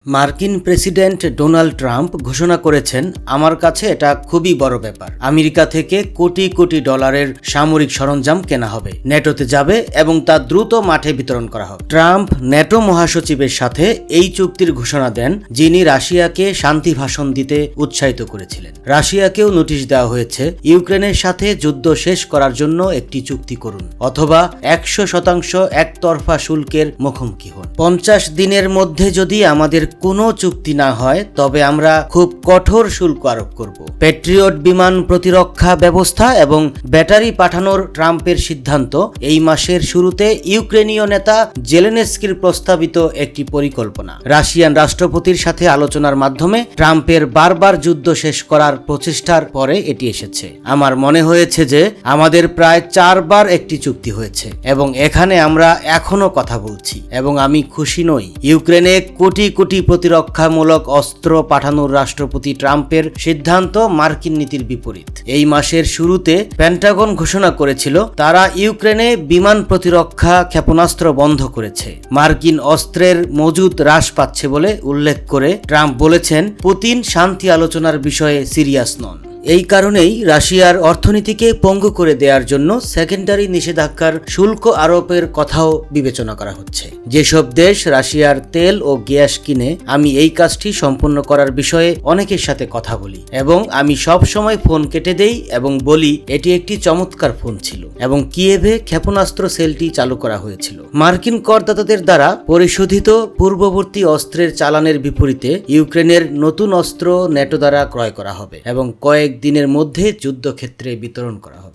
মার্কিন president Donald Trump ঘোষণা করেছেন, আমার কাছে এটা খুবই বড় ব্যাপার। আমেরিকা থেকে কোটি কোটি ডলারের সামরিক সরঞ্জাম কেনা হবে, ন্যাটোতে যাবে এবং তা দ্রুত মাঠে বিতরণ করা হবে। ট্রাম্প ন্যাটো মহাসচিবের সাথে এই চুক্তির ঘোষণা দেন, যিনি রাশিয়াকে শান্তি ভাষণ দিতে উৎসাহিত করেছিলেন। রাশিয়াকেও নোটিশ দেওয়া হয়েছে, ইউক্রেনের সাথে যুদ্ধ শেষ করার জন্য একটি চুক্তি করুন, অথবা 100% একতরফা শুল্কের মুখোমুখি হন। 50 দিনের মধ্যে যদি আমাদের কোনো চুক্তি না হয়, তবে আমরা খুব কঠোর শুল্ক আরোপ করব। প্যাট্রিয়ট বিমান প্রতিরক্ষা ব্যবস্থা এবং ব্যাটারি পাঠানোর ট্রাম্পের সিদ্ধান্ত এই মাসের শুরুতে ইউক্রেনীয় নেতা জেলেনস্কির প্রস্তাবিত একটি পরিকল্পনা। রাশিয়ান রাষ্ট্রপতির সাথে আলোচনার মাধ্যমে ট্রাম্পের বারবার যুদ্ধ শেষ করার প্রচেষ্টার পরে এটি এসেছে। আমার মনে হয়েছে যে আমাদের প্রায় 4 বার একটি চুক্তি হয়েছে এবং এখানে আমরা এখনো কথা বলছি এবং আমি খুশি নই। ইউক্রেনে কোটি কোটি প্রতিরক্ষামূলক অস্ত্র পাঠানোর রাষ্ট্রপতি ট্রাম্পের সিদ্ধান্ত মার্কিন নীতির বিপরীত। এই মাসের শুরুতে পেন্টাগন ঘোষণা করেছিল, তারা ইউক্রেনে বিমান প্রতিরক্ষা ক্ষেপণাস্ত্র বন্ধ করেছে। মার্কিন অস্ত্রের মজুদ হ্রাস পাচ্ছে বলে উল্লেখ করে ট্রাম্প বলেছেন, পুতিন শান্তি আলোচনার বিষয়ে সিরিয়াস নন। এই কারণেই রাশিয়ার অর্থনীতিকে পঙ্গু করে দেওয়ার জন্য সেকেন্ডারি নিষেধাজ্ঞার শুল্ক আরোপের কথাও বিবেচনা করা হচ্ছে। যেসব দেশ রাশিয়ার তেল ও গ্যাস কিনে, আমি এই কাজটি সম্পূর্ণ করার বিষয়ে অনেকের সাথে কথা বলি এবং আমি সব সময় ফোন কেটে দেই এবং বলি এটি একটি চমৎকার ফোন ছিল এবং কিয়েভে ক্ষেপণাস্ত্র সেলটি চালু করা হয়েছিল। মার্কিন করদাতাদের দ্বারা পরিশোধিত পূর্ববর্তী অস্ত্রের চালানের বিপরীতে ইউক্রেনের নতুন অস্ত্র ন্যাটো দ্বারা ক্রয় করা হবে এবং কয়েক দিনের মধ্যে যুদ্ধক্ষেত্রে বিতরণ করা হবে।